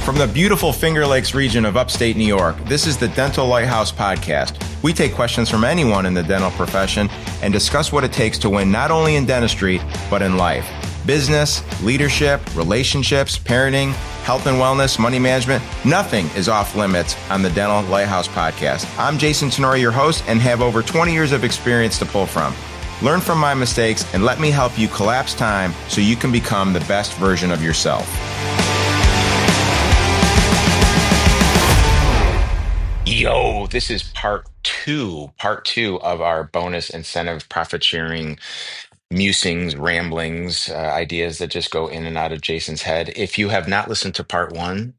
From the beautiful Finger Lakes region of upstate New York, this is the Dental Lighthouse Podcast. We take questions from anyone in the dental profession and discuss what it takes to win not only in dentistry, but in life. Business, leadership, relationships, parenting, health and wellness, money management, nothing is off limits on the Dental Lighthouse Podcast. I'm Jason Tenori, your host, and have over 20 years of experience to pull from. Learn from my mistakes and let me help you collapse time so you can become the best version of yourself. Yo, this is part two of our bonus incentive profit sharing musings, ramblings, ideas that just go in and out of Jason's head. If you have not listened to part one,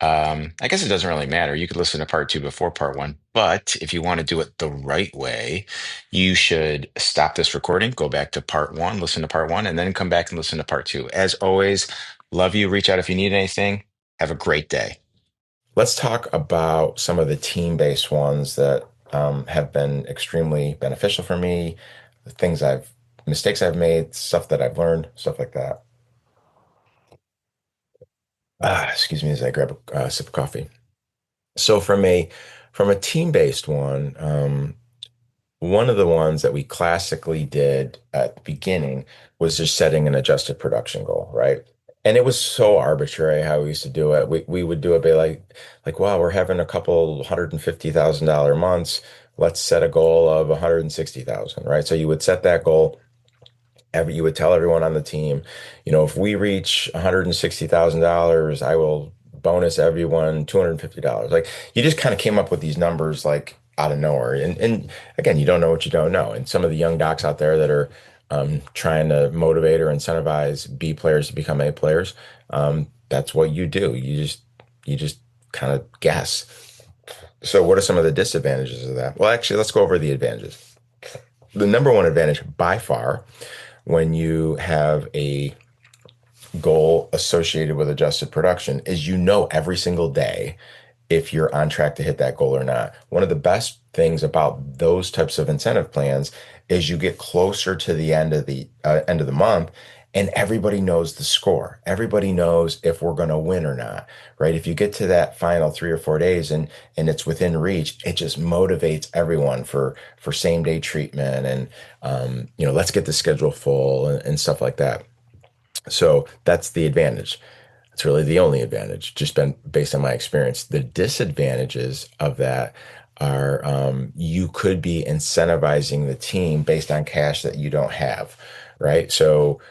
I guess it doesn't really matter. You could listen to part two before part one, but if you want to do it the right way, you should stop this recording, go back to part one, listen to part one, and then come back and listen to part two. As always, love you. Reach out if you need anything. Have a great day. Let's talk about some of the team-based ones that have been extremely beneficial for me, mistakes I've made, stuff that I've learned, stuff like that. Excuse me as I grab a sip of coffee. So from a team-based one of the ones that we classically did at the beginning was just setting an adjusted production goal, right? And it was so arbitrary how we used to do it. We would do it by like, wow, we're having a couple $150,000 months. Let's set a goal of 160,000, right? So you would set that goal. You would tell everyone on the team, if we reach $160,000, I will bonus everyone $250. Like you just kind of came up with these numbers like out of nowhere. And again, you don't know what you don't know. And some of the young docs out there that are trying to motivate or incentivize B players to become A players, that's what you do. You just kind of guess. So what are some of the disadvantages of that? Well, actually, let's go over the advantages. The number one advantage by far when you have a goal associated with adjusted production is every single day if you're on track to hit that goal or not. One of the best things about those types of incentive plans is you get closer to the end of the month and everybody knows the score. Everybody knows if we're going to win or not, right? If you get to that final 3 or 4 days and it's within reach, it just motivates everyone for same day treatment and let's get the schedule full and stuff like that. So that's the advantage. It's really the only advantage, just been based on my experience. The disadvantages of that are you could be incentivizing the team based on cash that you don't have, right? So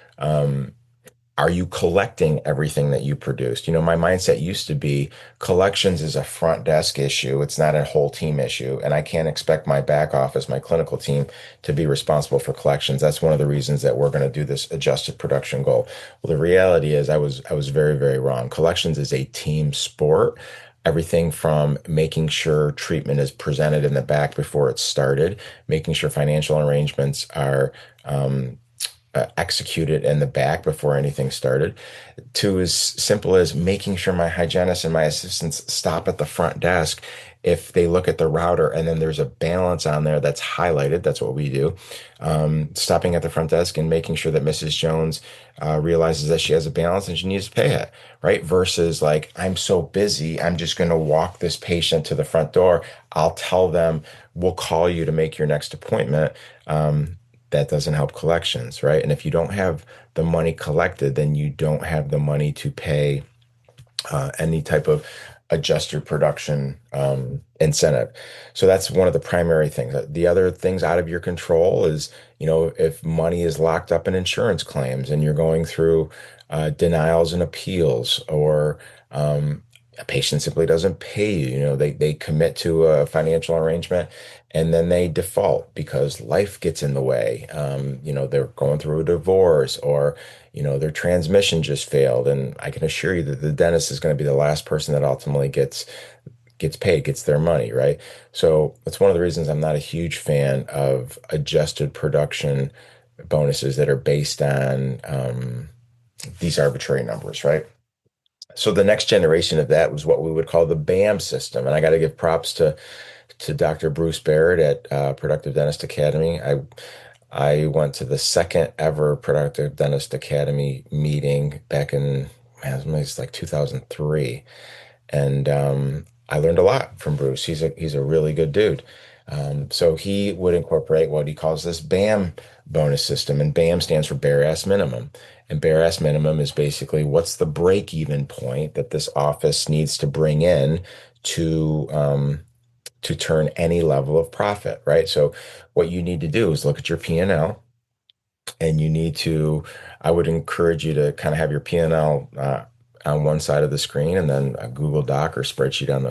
are you collecting everything that you produced? My mindset used to be collections is a front desk issue. It's not a whole team issue. And I can't expect my back office, my clinical team to be responsible for collections. That's one of the reasons that we're going to do this adjusted production goal. Well, the reality is I was very, very wrong. Collections is a team sport. Everything from making sure treatment is presented in the back before it's started, making sure financial arrangements are executed in the back before anything started, to as simple as making sure my hygienist and my assistants stop at the front desk if they look at the router and then there's a balance on there that's highlighted. That's what we do. Stopping at the front desk and making sure that Mrs. Jones realizes that she has a balance and she needs to pay it, right? Versus like, I'm so busy, I'm just going to walk this patient to the front door. I'll tell them, we'll call you to make your next appointment. That doesn't help collections, right? And if you don't have the money collected, then you don't have the money to pay any type of adjusted production incentive. So that's one of the primary things. The other things out of your control is, if money is locked up in insurance claims and you're going through denials and appeals, or a patient simply doesn't pay you, they commit to a financial arrangement and then they default because life gets in the way. They're going through a divorce, or their transmission just failed. And I can assure you that the dentist is going to be the last person that ultimately gets paid, gets their money, right? So that's one of the reasons I'm not a huge fan of adjusted production bonuses that are based on these arbitrary numbers, right? So the next generation of that was what we would call the BAM system. And I got to give props to Dr. Bruce Barrett at Productive Dentist Academy. I went to the second ever Productive Dentist Academy meeting back in man, it was like 2003. And I learned a lot from Bruce. He's a really good dude. So he would incorporate what he calls this BAM bonus system, and BAM stands for Bareass Minimum. And Bareass Minimum is basically what's the break-even point that this office needs to bring in to to turn any level of profit, right? So what you need to do is look at your P&L, and you need to, I would encourage you to kind of have your P&L on one side of the screen, and then a Google Doc or spreadsheet on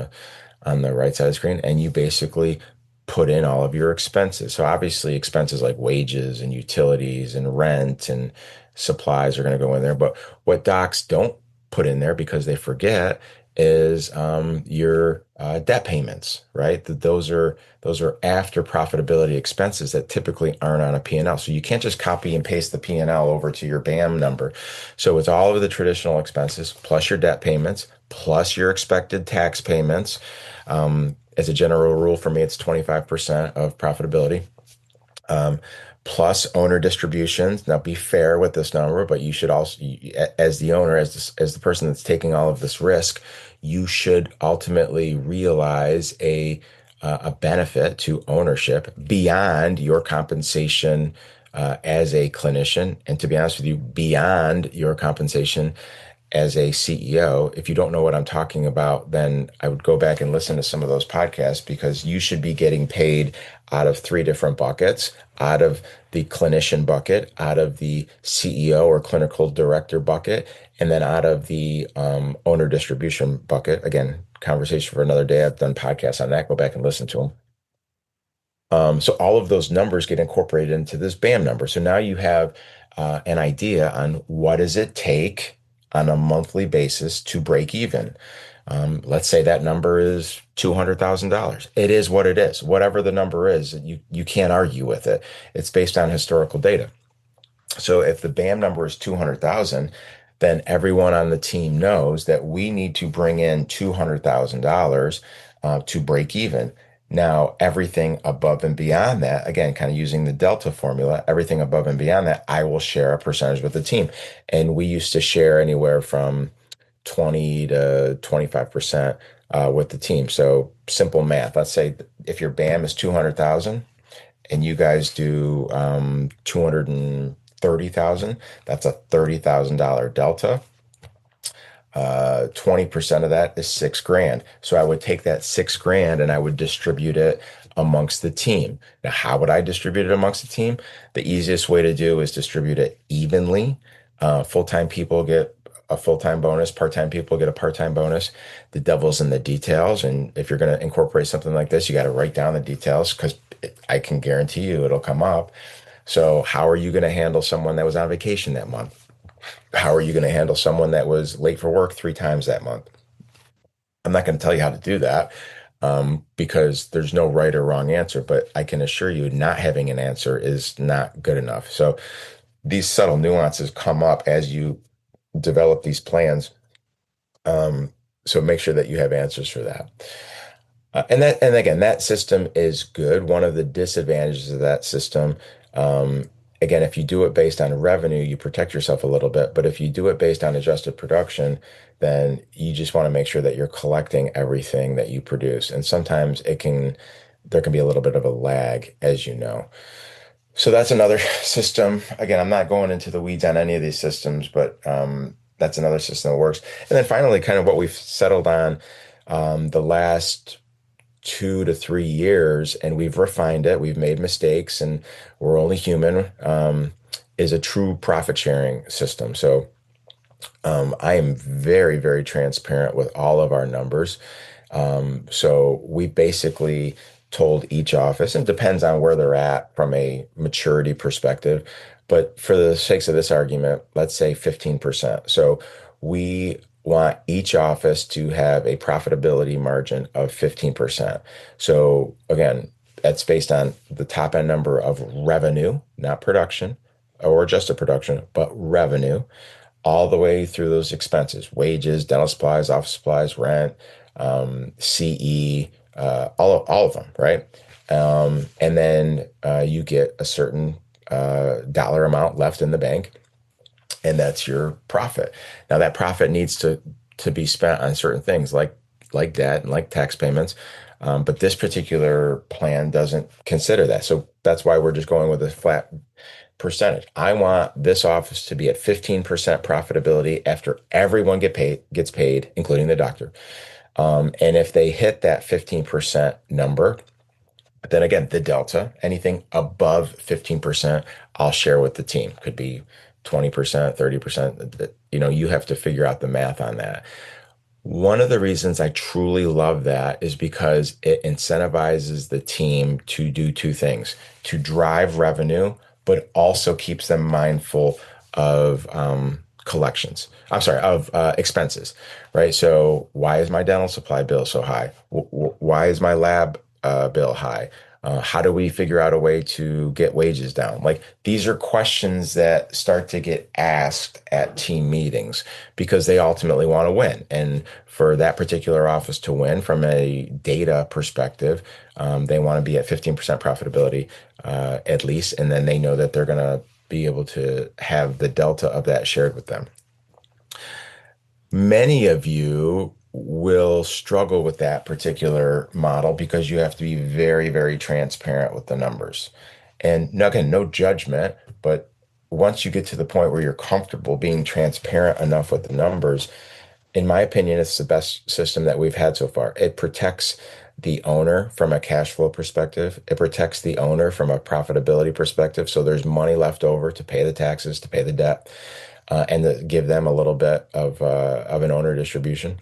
the right side of the screen, and you basically put in all of your expenses. So obviously expenses like wages and utilities and rent and supplies are going to go in there. But what docs don't put in there because they forget is your debt payments, right? Those are after profitability expenses that typically aren't on a P&L. So you can't just copy and paste the P&L over to your BAM number. So it's all of the traditional expenses plus your debt payments plus your expected tax payments. As a general rule, for me, it's 25% of profitability. Um, Plus owner distributions. Now, be fair with this number, but you should also, as the owner, as the person that's taking all of this risk, you should ultimately realize a benefit to ownership beyond your compensation as a clinician, and to be honest with you, beyond your compensation as a CEO. If you don't know what I'm talking about, then I would go back and listen to some of those podcasts, because you should be getting paid out of three different buckets: out of the clinician bucket, out of the CEO or clinical director bucket, and then out of the owner distribution bucket. Again, conversation for another day. I've done podcasts on that. Go back and listen to them. So all of those numbers get incorporated into this BAM number. So now you have an idea on what does it take on a monthly basis to break even. Let's say that number is $200,000. It is what it is. Whatever the number is, you can't argue with it. It's based on historical data. So if the BAM number is 200,000, then everyone on the team knows that we need to bring in $200,000 to break even. Now, everything above and beyond that, again, kind of using the Delta formula, everything above and beyond that, I will share a percentage with the team. And we used to share anywhere from 20 to 25% with the team. So simple math. Let's say if your BAM is 200,000, and you guys do 230,000, that's a $30,000 delta. 20% of that is 6 grand. So I would take that 6 grand and I would distribute it amongst the team. Now, how would I distribute it amongst the team? The easiest way to do is distribute it evenly. Full-time people get a full-time bonus, part-time people get a part-time bonus. The devil's in the details. And if you're going to incorporate something like this, you got to write down the details, because I can guarantee you it'll come up. So how are you going to handle someone that was on vacation that month? How are you going to handle someone that was late for work 3 times that month? I'm not going to tell you how to do that, because there's no right or wrong answer, but I can assure you not having an answer is not good enough. So these subtle nuances come up as you develop these plans. So make sure that you have answers for that. And again, that system is good. One of the disadvantages of that system, again, if you do it based on revenue, you protect yourself a little bit. But if you do it based on adjusted production, then you just want to make sure that you're collecting everything that you produce. And sometimes there can be a little bit of a lag, as you know. So that's another system. Again, I'm not going into the weeds on any of these systems, but that's another system that works. And then finally, kind of what we've settled on the last 2 to 3 years, and we've refined it. We've made mistakes, and we're only human. Is a true profit sharing system. So I am very, very transparent with all of our numbers. So we basically told each office, and it depends on where they're at from a maturity perspective, but for the sakes of this argument, let's say 15%. So we want each office to have a profitability margin of 15%. So again, that's based on the top end number of revenue, not production or adjusted production, but revenue, all the way through those expenses: wages, dental supplies, office supplies, rent, CE, all of them, right? And then you get a certain dollar amount left in the bank. and that's your profit. Now that profit needs to be spent on certain things like debt and like tax payments. But this particular plan doesn't consider that. So that's why we're just going with a flat percentage. I want this office to be at 15% profitability after everyone gets paid, including the doctor. And if they hit that 15% number, then again, the delta, anything above 15%, I'll share with the team. Could be 20%, 30%. You have to figure out the math on that. One of the reasons I truly love that is because it incentivizes the team to do two things, to drive revenue, but also keeps them mindful of collections. I'm sorry, of expenses, right? So why is my dental supply bill so high? Why is my lab bill high? How do we figure out a way to get wages down? Like these are questions that start to get asked at team meetings because they ultimately want to win. And for that particular office to win from a data perspective, they want to be at 15% profitability at least. And then they know that they're going to be able to have the delta of that shared with them. Many of you will struggle with that particular model because you have to be very, very transparent with the numbers. And now, again, no judgment, but once you get to the point where you're comfortable being transparent enough with the numbers, in my opinion, it's the best system that we've had so far. It protects the owner from a cash flow perspective. It protects the owner from a profitability perspective. So there's money left over to pay the taxes, to pay the debt, and to give them a little bit of an owner distribution.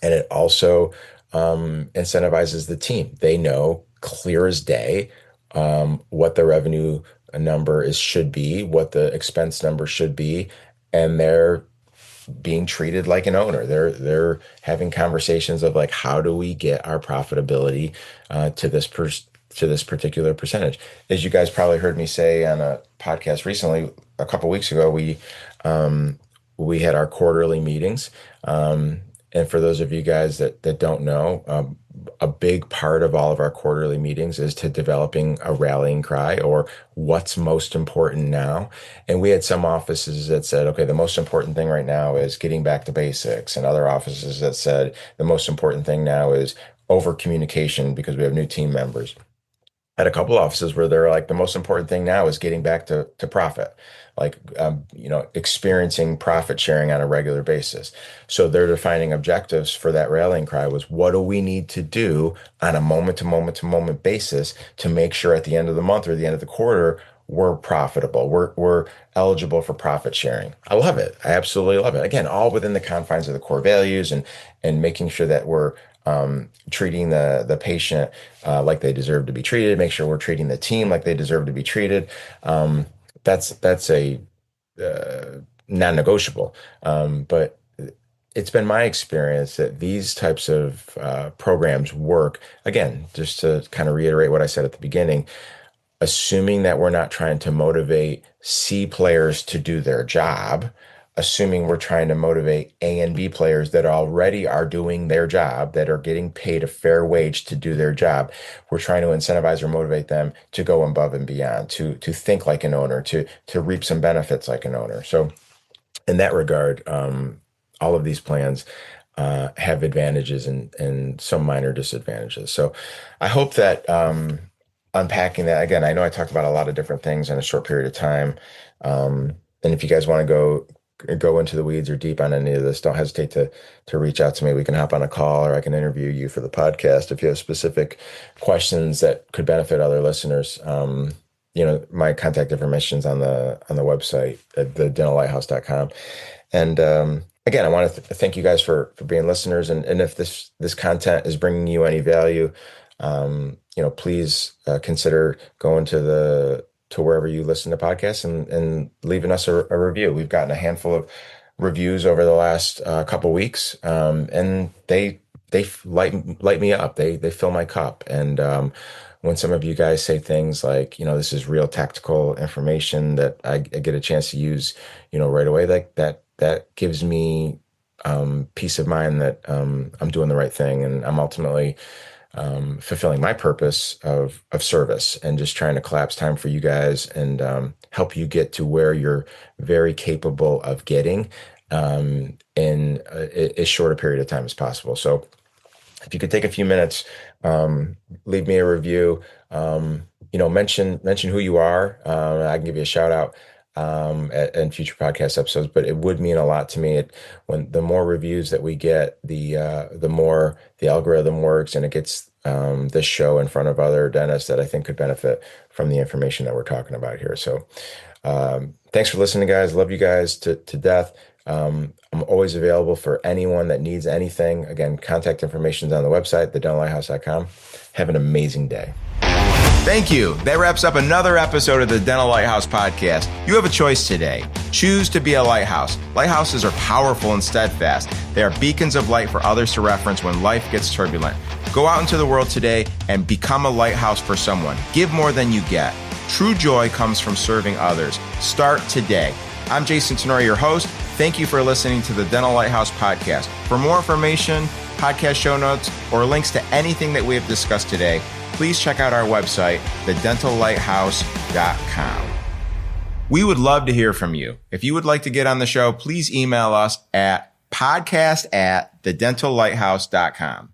And it also incentivizes the team. They know clear as day what the revenue number is should be, what the expense number should be, and they're being treated like an owner. They're having conversations of like, how do we get our profitability to this particular percentage? As you guys probably heard me say on a podcast recently, a couple weeks ago, we had our quarterly meetings. And for those of you guys that don't know, a big part of all of our quarterly meetings is to developing a rallying cry or what's most important now. And we had some offices that said, okay, the most important thing right now is getting back to basics. And other offices that said the most important thing now is over communication because we have new team members. Had a couple offices where they're like, the most important thing now is getting back to profit, like, experiencing profit sharing on a regular basis. So they're defining objectives for that rallying cry was what do we need to do on a moment to moment to moment basis to make sure at the end of the month or the end of the quarter, we're profitable. We're eligible for profit sharing. I love it. I absolutely love it. Again, all within the confines of the core values and making sure that we're treating the patient like they deserve to be treated, make sure we're treating the team like they deserve to be treated. That's a non-negotiable. But it's been my experience that these types of programs work. Again, just to kind of reiterate what I said at the beginning, assuming that we're not trying to motivate C players to do their job, assuming we're trying to motivate A and B players that already are doing their job, that are getting paid a fair wage to do their job. We're trying to incentivize or motivate them to go above and beyond, to think like an owner, to reap some benefits like an owner. So in that regard, all of these plans have advantages and some minor disadvantages. So I hope that unpacking that again, I know I talked about a lot of different things in a short period of time. And if you guys want to go into the weeds or deep on any of this, don't hesitate to reach out to me. We can hop on a call or I can interview you for the podcast if you have specific questions that could benefit other listeners. My contact information is on the website at thedentallighthouse.com. And again, I want to thank you guys for being listeners. And if this content is bringing you any value, please consider going to wherever you listen to podcasts and leaving us a review. We've gotten a handful of reviews over the last couple weeks, and they light me up. They fill my cup. And when some of you guys say things like, this is real tactical information that I get a chance to use, right away, like that gives me peace of mind that I'm doing the right thing, and I'm ultimately fulfilling my purpose of service and just trying to collapse time for you guys and help you get to where you're very capable of getting in as short a period of time as possible. So if you could take a few minutes, leave me a review, mention who you are. I can give you a shout out in future podcast episodes, but it would mean a lot to me. When the more reviews that we get, the more the algorithm works, and it gets this show in front of other dentists that I think could benefit from the information that we're talking about here. So thanks for listening, guys. Love you guys to death. I'm always available for anyone that needs anything. Again, contact information is on the website, thedentallighthouse.com. Have an amazing day. Thank you. That wraps up another episode of the Dental Lighthouse podcast. You have a choice today. Choose to be a lighthouse. Lighthouses are powerful and steadfast. They are beacons of light for others to reference when life gets turbulent. Go out into the world today and become a lighthouse for someone. Give more than you get. True joy comes from serving others. Start today. I'm Jason Tenori, your host. Thank you for listening to the Dental Lighthouse podcast. For more information, podcast show notes, or links to anything that we have discussed today, please check out our website, thedentallighthouse.com. We would love to hear from you. If you would like to get on the show, please email us at podcast@thedentallighthouse.com.